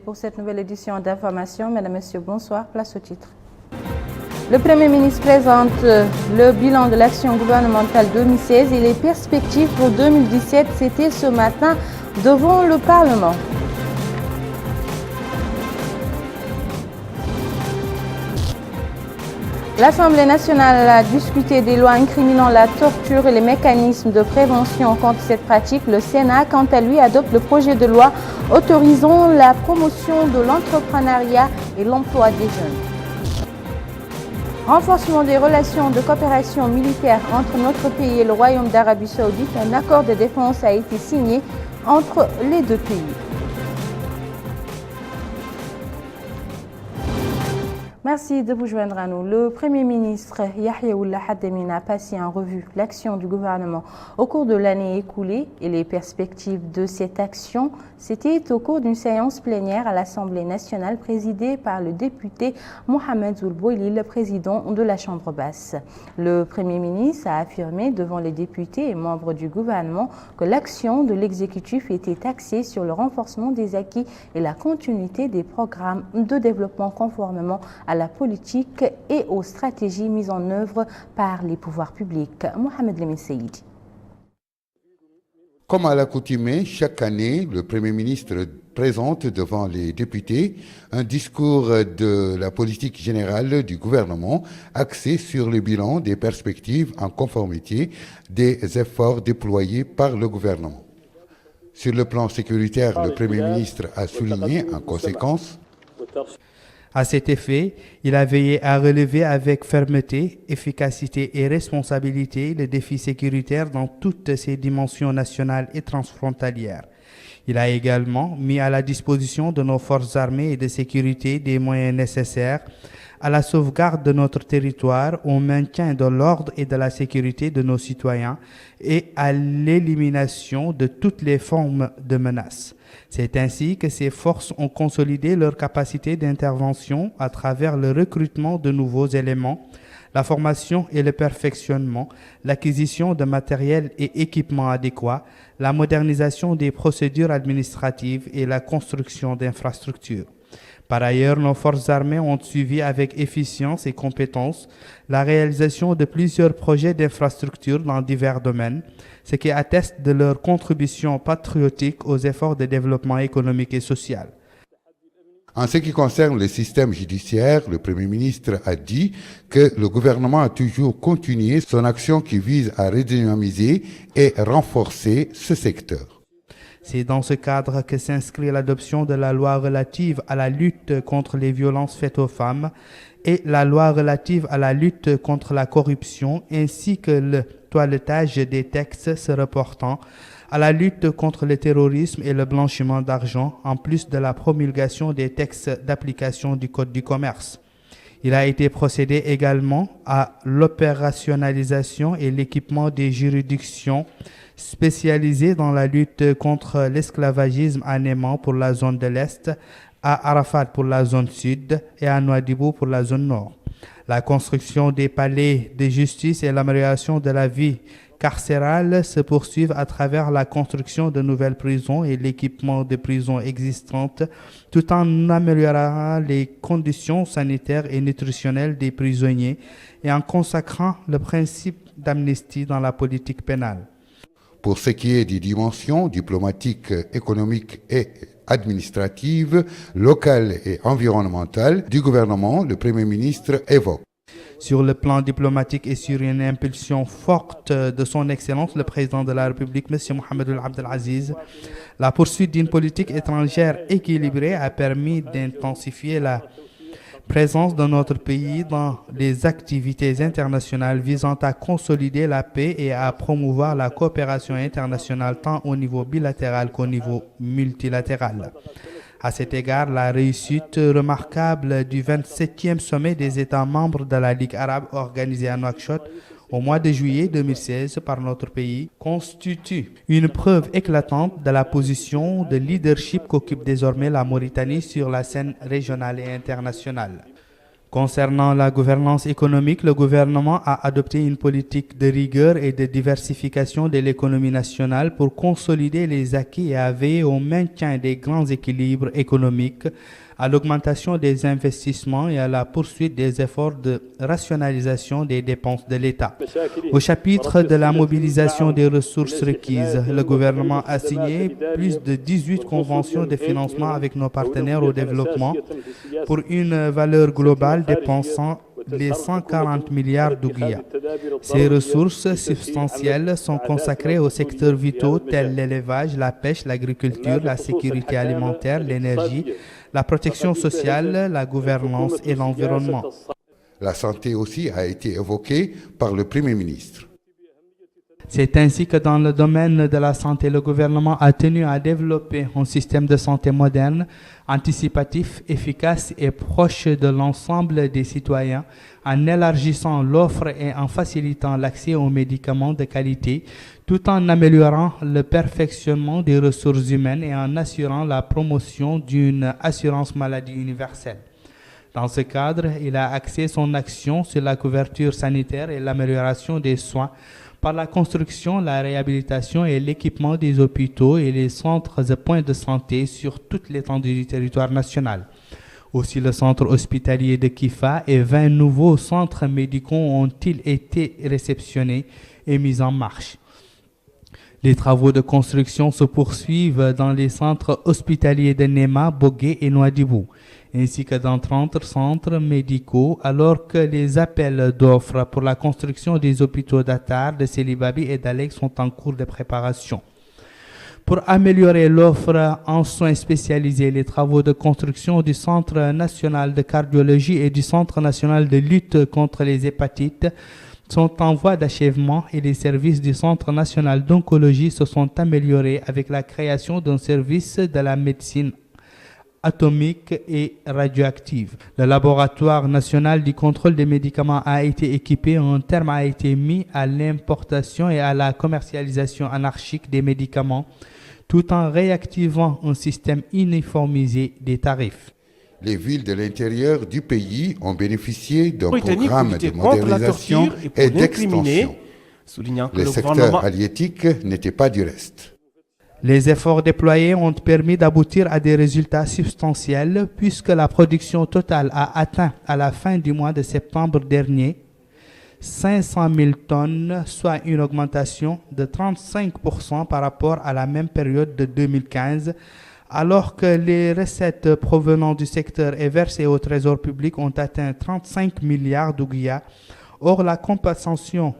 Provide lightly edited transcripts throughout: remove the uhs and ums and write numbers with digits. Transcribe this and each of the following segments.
Pour cette nouvelle édition d'information, mesdames et messieurs, bonsoir, place au titre. Le Premier ministre présente le bilan de l'action gouvernementale 2016 et les perspectives pour 2017. C'était ce matin devant le Parlement. L'Assemblée nationale a discuté des lois incriminant la torture et les mécanismes de prévention contre cette pratique. Le Sénat, quant à lui, adopte le projet de loi autorisant la promotion de l'entrepreneuriat et l'emploi des jeunes. Renforcement des relations de coopération militaire entre notre pays et le Royaume d'Arabie Saoudite. Un accord de défense a été signé entre les deux pays. Merci de vous joindre à nous. Le Premier ministre Yahya Ould Haddamine a passé en revue l'action du gouvernement au cours de l'année écoulée et les perspectives de cette action. C'était au cours d'une séance plénière à l'Assemblée nationale présidée par le député Mohamed Ould Boili, le président de la Chambre basse. Le Premier ministre a affirmé devant les députés et membres du gouvernement que l'action de l'exécutif était axée sur le renforcement des acquis et la continuité des programmes de développement conformément à la politique et aux stratégies mises en œuvre par les pouvoirs publics. Mohamed Lamine Seydi. Comme à l'accoutumée, chaque année, le Premier ministre présente devant les députés un discours de la politique générale du gouvernement axé sur le bilan des perspectives en conformité des efforts déployés par le gouvernement. Sur le plan sécuritaire, le Premier ministre a souligné en conséquence. À cet effet, il a veillé à relever avec fermeté, efficacité et responsabilité les défis sécuritaires dans toutes ses dimensions nationales et transfrontalières. Il a également mis à la disposition de nos forces armées et de sécurité des moyens nécessaires à la sauvegarde de notre territoire, au maintien de l'ordre et de la sécurité de nos citoyens et à l'élimination de toutes les formes de menaces. C'est ainsi que ces forces ont consolidé leur capacité d'intervention à travers le recrutement de nouveaux éléments, la formation et le perfectionnement, l'acquisition de matériel et équipements adéquats, la modernisation des procédures administratives et la construction d'infrastructures. Par ailleurs, nos forces armées ont suivi avec efficience et compétence la réalisation de plusieurs projets d'infrastructures dans divers domaines, ce qui atteste de leur contribution patriotique aux efforts de développement économique et social. En ce qui concerne le système judiciaire, le Premier ministre a dit que le gouvernement a toujours continué son action qui vise à redynamiser et renforcer ce secteur. C'est dans ce cadre que s'inscrit l'adoption de la loi relative à la lutte contre les violences faites aux femmes et la loi relative à la lutte contre la corruption, ainsi que le toilettage des textes se reportant à la lutte contre le terrorisme et le blanchiment d'argent, en plus de la promulgation des textes d'application du Code du commerce. Il a été procédé également à l'opérationnalisation et l'équipement des juridictions spécialisées dans la lutte contre l'esclavagisme à Néman pour la zone de l'Est, à Arafat pour la zone sud et à Nouadhibou pour la zone nord. La construction des palais de justice et l'amélioration de la vie carcérale se poursuivent à travers la construction de nouvelles prisons et l'équipement de prisons existantes, tout en améliorant les conditions sanitaires et nutritionnelles des prisonniers et en consacrant le principe d'amnistie dans la politique pénale. Pour ce qui est des dimensions diplomatiques, économiques et administratives, locales et environnementales du gouvernement, le Premier ministre évoque. Sur le plan diplomatique et sur une impulsion forte de son Excellence le Président de la République, M. Mohamed Ould Abdelaziz, la poursuite d'une politique étrangère équilibrée a permis d'intensifier la présence de notre pays dans les activités internationales visant à consolider la paix et à promouvoir la coopération internationale tant au niveau bilatéral qu'au niveau multilatéral. À cet égard, la réussite remarquable du 27e sommet des États membres de la Ligue arabe organisé à Nouakchott au mois de juillet 2016 par notre pays constitue une preuve éclatante de la position de leadership qu'occupe désormais la Mauritanie sur la scène régionale et internationale. Concernant la gouvernance économique, le gouvernement a adopté une politique de rigueur et de diversification de l'économie nationale pour consolider les acquis et à veiller au maintien des grands équilibres économiques, à l'augmentation des investissements et à la poursuite des efforts de rationalisation des dépenses de l'État. Au chapitre de la mobilisation des ressources requises, le gouvernement a signé plus de 18 conventions de financement avec nos partenaires au développement pour une valeur globale dépassant les 140 milliards d'ouguiya. Ces ressources substantielles sont consacrées aux secteurs vitaux tels l'élevage, la pêche, l'agriculture, la sécurité alimentaire, l'énergie, la protection sociale, la gouvernance et l'environnement. La santé aussi a été évoquée par le Premier ministre. C'est ainsi que dans le domaine de la santé, le gouvernement a tenu à développer un système de santé moderne, anticipatif, efficace et proche de l'ensemble des citoyens, en élargissant l'offre et en facilitant l'accès aux médicaments de qualité, tout en améliorant le perfectionnement des ressources humaines et en assurant la promotion d'une assurance maladie universelle. Dans ce cadre, il a axé son action sur la couverture sanitaire et l'amélioration des soins par la construction, la réhabilitation et l'équipement des hôpitaux et les centres et points de santé sur toute l'étendue du territoire national. Aussi, le centre hospitalier de Kifa et 20 nouveaux centres médicaux ont-ils été réceptionnés et mis en marche. Les travaux de construction se poursuivent dans les centres hospitaliers de Nema, Bogué et Nouadhibou, ainsi que dans 30 centres médicaux, alors que les appels d'offres pour la construction des hôpitaux d'Attar, de Sélibabi et d'Alek sont en cours de préparation. Pour améliorer l'offre en soins spécialisés, les travaux de construction du Centre national de cardiologie et du Centre national de lutte contre les hépatites sont en voie d'achèvement et les services du Centre national d'oncologie se sont améliorés avec la création d'un service de la médecine atomique et radioactive. Le laboratoire national du contrôle des médicaments a été équipé, un terme a été mis à l'importation et à la commercialisation anarchique des médicaments, tout en réactivant un système uniformisé des tarifs. Les villes de l'intérieur du pays ont bénéficié d'un programme de modernisation et d'extension. Le secteur halieutique n'était pas du reste. Les efforts déployés ont permis d'aboutir à des résultats substantiels puisque la production totale a atteint à la fin du mois de septembre dernier 500 000 tonnes, soit une augmentation de 35% par rapport à la même période de 2015, alors que les recettes provenant du secteur et versées au trésor public ont atteint 35 milliards d'ouguiya. Or, la compensation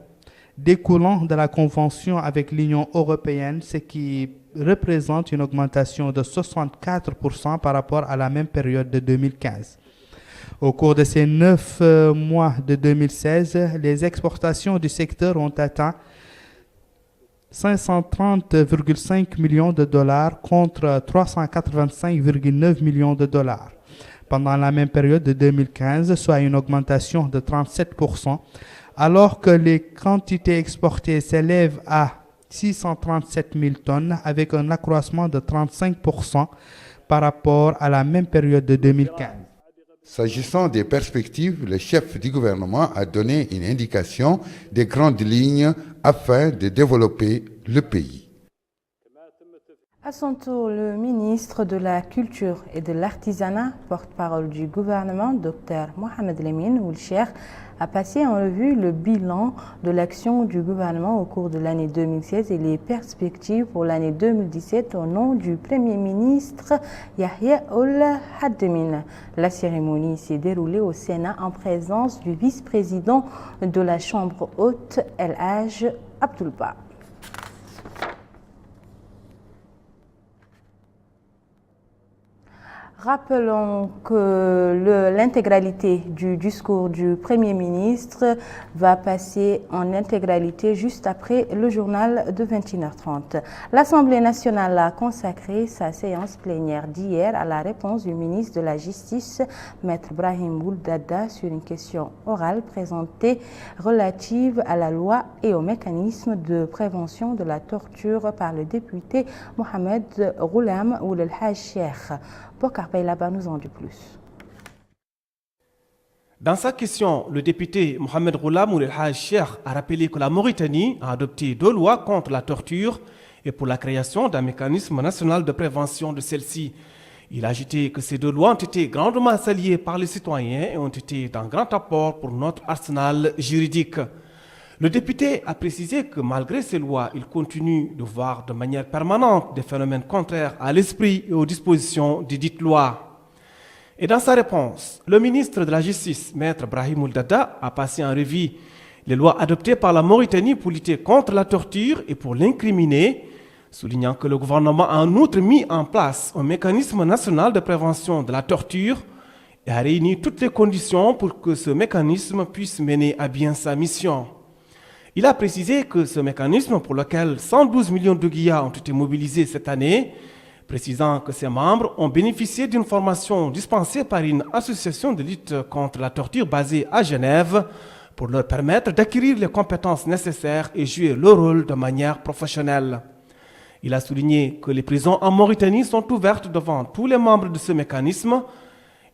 découlant de la convention avec l'Union européenne, ce qui représente une augmentation de 64% par rapport à la même période de 2015. Au cours de ces 9 mois de 2016, les exportations du secteur ont atteint 530,5 millions de dollars contre 385,9 millions de dollars pendant la même période de 2015, soit une augmentation de 37%, alors que les quantités exportées s'élèvent à 637 000 tonnes avec un accroissement de 35% par rapport à la même période de 2015. S'agissant des perspectives, le chef du gouvernement a donné une indication des grandes lignes afin de développer le pays. À son tour, le ministre de la Culture et de l'Artisanat, porte-parole du gouvernement, Dr Mohamed Lamine Ould-Cheikh, a passé en revue le bilan de l'action du gouvernement au cours de l'année 2016 et les perspectives pour l'année 2017 au nom du Premier ministre Yahya Ould-Hadmin. La cérémonie s'est déroulée au Sénat en présence du vice-président de la Chambre haute, El Hadj Abdoulba. Rappelons que l'intégralité du discours du Premier ministre va passer en intégralité juste après le journal de 21h30. L'Assemblée nationale a consacré sa séance plénière d'hier à la réponse du ministre de la Justice, Maître Brahim Bouldada, sur une question orale présentée relative à la loi et au mécanisme de prévention de la torture par le député Mohamed Ghoulam Ould El Hadj Cheikh. Bokar Baylaba nous en dit plus. Dans sa question, le député Mohamed Ghoulam El Haj Cheikh a rappelé que la Mauritanie a adopté 2 lois contre la torture et pour la création d'un mécanisme national de prévention de celle-ci. Il a ajouté que ces 2 lois ont été grandement saluées par les citoyens et ont été d'un grand apport pour notre arsenal juridique. Le député a précisé que malgré ces lois, il continue de voir de manière permanente des phénomènes contraires à l'esprit et aux dispositions des dites lois. Et dans sa réponse, le ministre de la Justice, Maître Brahim Ouldada, a passé en revue les lois adoptées par la Mauritanie pour lutter contre la torture et pour l'incriminer, soulignant que le gouvernement a en outre mis en place un mécanisme national de prévention de la torture et a réuni toutes les conditions pour que ce mécanisme puisse mener à bien sa mission. Il a précisé que ce mécanisme, pour lequel 112 millions de guillas ont été mobilisés cette année, précisant que ses membres ont bénéficié d'une formation dispensée par une association de lutte contre la torture basée à Genève pour leur permettre d'acquérir les compétences nécessaires et jouer leur rôle de manière professionnelle. Il a souligné que les prisons en Mauritanie sont ouvertes devant tous les membres de ce mécanisme.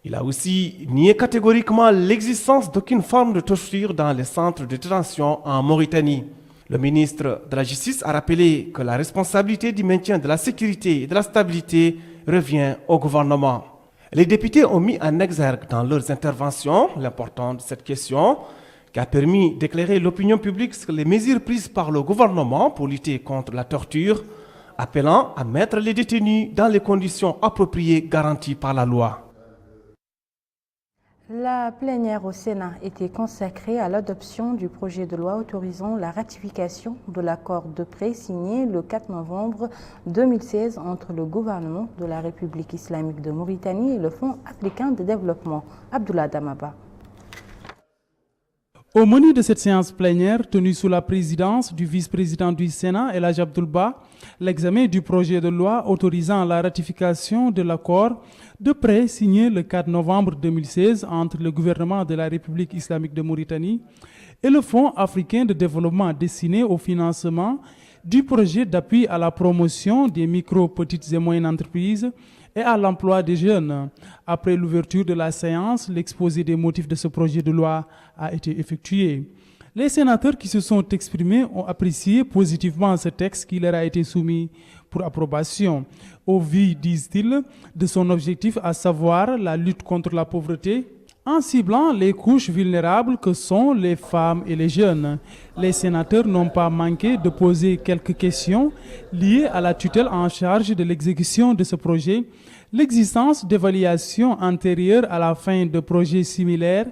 Il a aussi nié catégoriquement l'existence d'aucune forme de torture dans les centres de détention en Mauritanie. Le ministre de la Justice a rappelé que la responsabilité du maintien de la sécurité et de la stabilité revient au gouvernement. Les députés ont mis en exergue dans leurs interventions l'importance de cette question qui a permis d'éclairer l'opinion publique sur les mesures prises par le gouvernement pour lutter contre la torture, appelant à mettre les détenus dans les conditions appropriées garanties par la loi. La plénière au Sénat était consacrée à l'adoption du projet de loi autorisant la ratification de l'accord de prêt signé le 4 novembre 2016 entre le gouvernement de la République islamique de Mauritanie et le Fonds africain de développement. Abdoulaye Damaba. Au menu de cette séance plénière tenue sous la présidence du vice-président du Sénat, El Hadj Abdoul Ba, l'examen du projet de loi autorisant la ratification de l'accord de prêt signé le 4 novembre 2016 entre le gouvernement de la République islamique de Mauritanie et le Fonds africain de développement destiné au financement du projet d'appui à la promotion des micro, petites et moyennes entreprises et à l'emploi des jeunes. Après l'ouverture de la séance, l'exposé des motifs de ce projet de loi a été effectué. Les sénateurs qui se sont exprimés ont apprécié positivement ce texte qui leur a été soumis pour approbation, au vu, disent-ils, de son objectif, à savoir la lutte contre la pauvreté, en ciblant les couches vulnérables que sont les femmes et les jeunes. Les sénateurs n'ont pas manqué de poser quelques questions liées à la tutelle en charge de l'exécution de ce projet, l'existence d'évaluations antérieures à la fin de projets similaires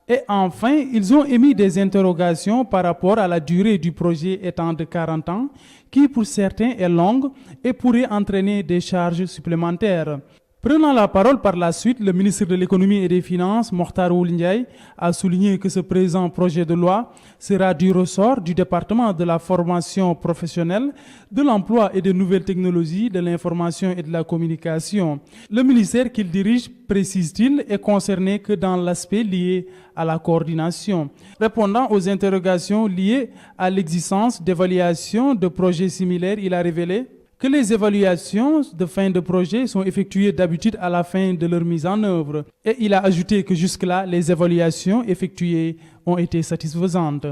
et enfin, ils ont émis des interrogations par rapport à la durée du projet étant de 40 ans, qui pour certains est longue et pourrait entraîner des charges supplémentaires. Prenant la parole par la suite, le ministre de l'Économie et des Finances, Mokhtar Ould Ndiaye, a souligné que ce présent projet de loi sera du ressort du département de la formation professionnelle, de l'emploi et des nouvelles technologies, de l'information et de la communication. Le ministère qu'il dirige, précise-t-il, est concerné que dans l'aspect lié à la coordination. Répondant aux interrogations liées à l'existence d'évaluations de projets similaires, il a révélé que les évaluations de fin de projet sont effectuées d'habitude à la fin de leur mise en œuvre. Et il a ajouté que jusque-là, les évaluations effectuées ont été satisfaisantes.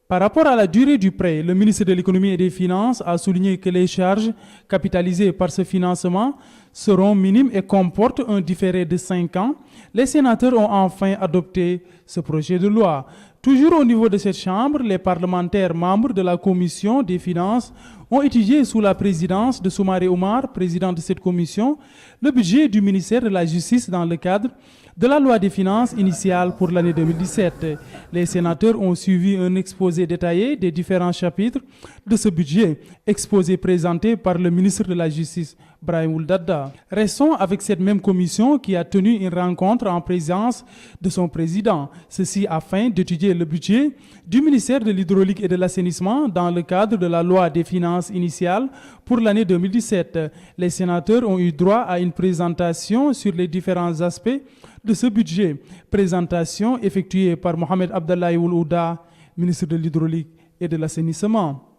Par rapport à la durée du prêt, le ministre de l'Économie et des Finances a souligné que les charges capitalisées par ce financement seront minimes et comportent un différé de 5 ans. Les sénateurs ont enfin adopté ce projet de loi. Toujours au niveau de cette Chambre, les parlementaires membres de la Commission des Finances ont étudié sous la présidence de Soumaré Oumar, président de cette commission, le budget du ministère de la Justice dans le cadre de la loi des finances initiale pour l'année 2017. Les sénateurs ont suivi un exposé détaillé des différents chapitres de ce budget, exposé présenté par le ministre de la Justice, Brahim Ouldada. Restons avec cette même commission qui a tenu une rencontre en présence de son président, ceci afin d'étudier le budget du ministère de l'Hydraulique et de l'Assainissement dans le cadre de la loi des finances initiale pour l'année 2017. Les sénateurs ont eu droit à une présentation sur les différents aspects de ce budget. Présentation effectuée par Mohamed Abdallahi Ould Ouda, ministre de l'Hydraulique et de l'Assainissement.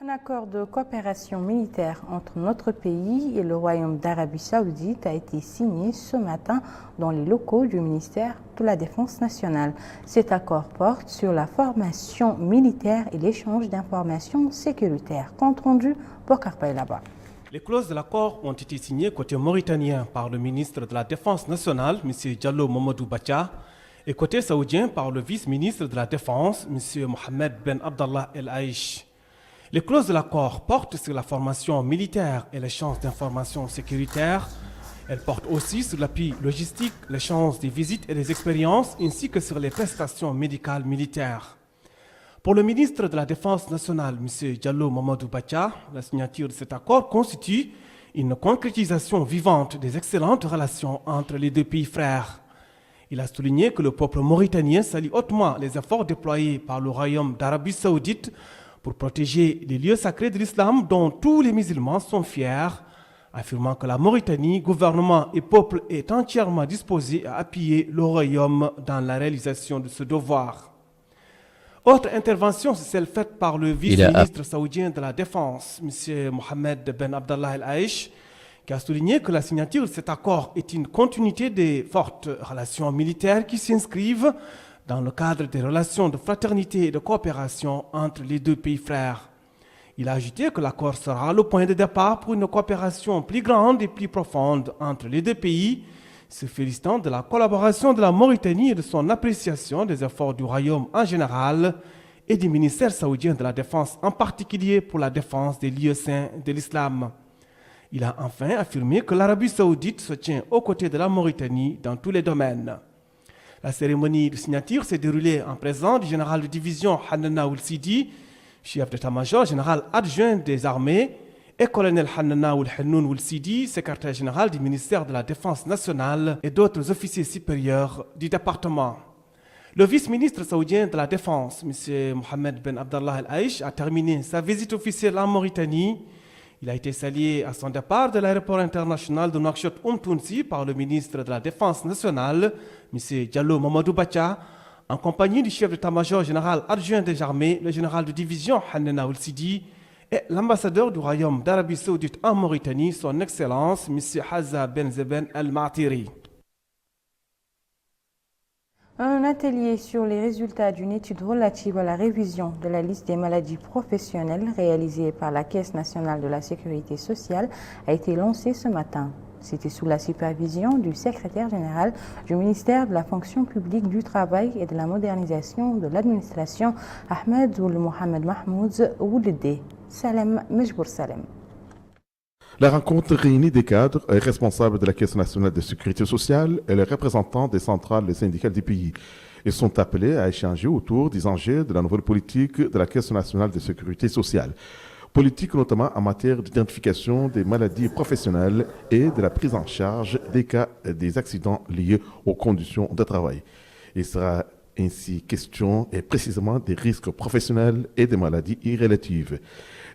Un accord de coopération militaire entre notre pays et le Royaume d'Arabie Saoudite a été signé ce matin dans les locaux du ministère de la Défense nationale. Cet accord porte sur la formation militaire et l'échange d'informations sécuritaires. Compte rendu Bokar Paylaba. Les clauses de l'accord ont été signées côté mauritanien par le ministre de la Défense nationale, M. Diallo Mamadou Bacha, et côté saoudien par le vice-ministre de la Défense, M. Mohamed Ben Abdallah El Aïch. Les clauses de l'accord portent sur la formation militaire et l'échange d'informations sécuritaires. Elles portent aussi sur l'appui logistique, l'échange des visites et des expériences, ainsi que sur les prestations médicales militaires. Pour le ministre de la Défense nationale, M. Diallo Mamadou Bacha, la signature de cet accord constitue une concrétisation vivante des excellentes relations entre les deux pays frères. Il a souligné que le peuple mauritanien salue hautement les efforts déployés par le Royaume d'Arabie Saoudite pour protéger les lieux sacrés de l'islam dont tous les musulmans sont fiers, affirmant que la Mauritanie, gouvernement et peuple est entièrement disposé à appuyer le Royaume dans la réalisation de ce devoir. Autre intervention, c'est celle faite par le vice-ministre saoudien de la Défense, M. Mohamed Ben Abdallah El Aïch, qui a souligné que la signature de cet accord est une continuité des fortes relations militaires qui s'inscrivent dans le cadre des relations de fraternité et de coopération entre les deux pays frères. Il a ajouté que l'accord sera le point de départ pour une coopération plus grande et plus profonde entre les deux pays, se félicitant de la collaboration de la Mauritanie et de son appréciation des efforts du Royaume en général et du ministère saoudien de la Défense en particulier pour la défense des lieux saints de l'islam. Il a enfin affirmé que l'Arabie saoudite se tient aux côtés de la Mauritanie dans tous les domaines. La cérémonie de signature s'est déroulée en présence du général de division Hanana Ould Sidi, chef d'état-major général adjoint des armées, et colonel Hanana Ould Hennoun Ould Sidi, secrétaire général du ministère de la Défense nationale et d'autres officiers supérieurs du département. Le vice-ministre saoudien de la Défense, M. Mohamed Ben Abdallah El Aïch, a terminé sa visite officielle en Mauritanie. Il a été salué à son départ de l'aéroport international de Nouakchott Tounsi par le ministre de la Défense nationale, M. Diallo Mamadou Bacha, en compagnie du chef d'état-major général adjoint des armées, le général de division Hanana Ould Sidi, et l'ambassadeur du Royaume d'Arabie Saoudite en Mauritanie, son Excellence, M. Hazza Ben Zeben El-Ma'tiri. Un atelier sur les résultats d'une étude relative à la révision de la liste des maladies professionnelles réalisée par la Caisse nationale de la sécurité sociale a été lancé ce matin. C'était sous la supervision du secrétaire général du ministère de la fonction publique, du travail et de la modernisation de l'administration, Ahmed Ould Mohamed Mahmoud Ouledé. Salem Mejbour Salem. La rencontre réunit des cadres et responsables de la Caisse nationale de sécurité sociale et les représentants des centrales et syndicales du pays. Ils sont appelés à échanger autour des enjeux de la nouvelle politique de la Caisse nationale de sécurité sociale. Politique notamment en matière d'identification des maladies professionnelles et de la prise en charge des cas des accidents liés aux conditions de travail. Il sera ainsi question et précisément des risques professionnels et des maladies irrélatives.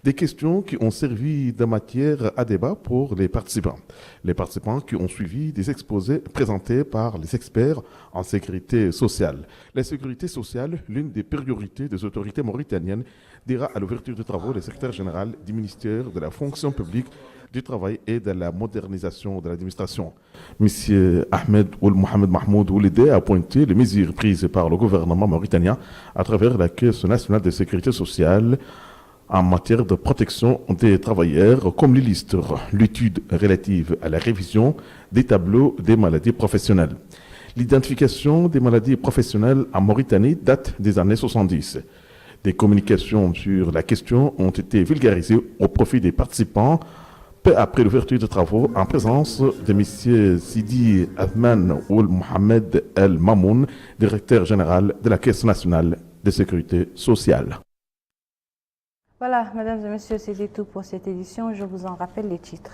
Des questions qui ont servi de matière à débat pour les participants. Les participants qui ont suivi des exposés présentés par les experts en sécurité sociale. La sécurité sociale, l'une des priorités des autorités mauritaniennes, dira à l'ouverture de travaux le secrétaire général du ministère de la fonction publique, du travail et de la modernisation de l'administration. M. Ahmed Ould Mohamed Mahmoud Ouledé a pointé les mesures prises par le gouvernement mauritanien à travers la Caisse nationale de sécurité sociale en matière de protection des travailleurs, comme l'illustre l'étude relative à la révision des tableaux des maladies professionnelles. L'identification des maladies professionnelles en Mauritanie date des années 70. Des communications sur la question ont été vulgarisées au profit des participants peu après l'ouverture de travaux en présence de M. Sidi Ahmed Ould Mohamed El Mamoun, directeur général de la Caisse nationale de sécurité sociale. Voilà, mesdames et messieurs, c'était tout pour cette édition. Je vous en rappelle les titres.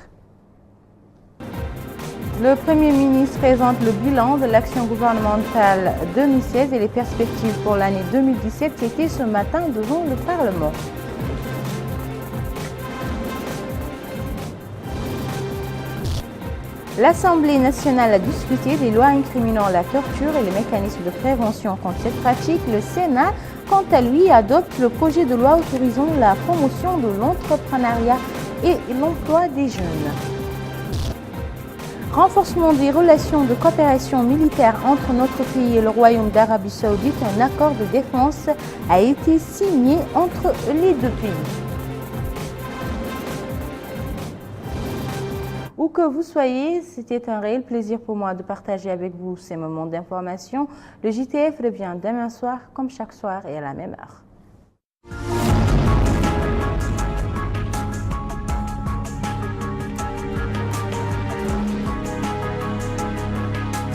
Le Premier ministre présente le bilan de l'action gouvernementale 2016 et les perspectives pour l'année 2017. C'était ce matin devant le Parlement. L'Assemblée nationale a discuté des lois incriminant la torture et les mécanismes de prévention contre cette pratique. Le Sénat quant à lui, adopte le projet de loi autorisant la promotion de l'entrepreneuriat et l'emploi des jeunes. Renforcement des relations de coopération militaire entre notre pays et le Royaume d'Arabie Saoudite, un accord de défense a été signé entre les deux pays. Où que vous soyez, c'était un réel plaisir pour moi de partager avec vous ces moments d'information. Le JTF revient demain soir, comme chaque soir et à la même heure.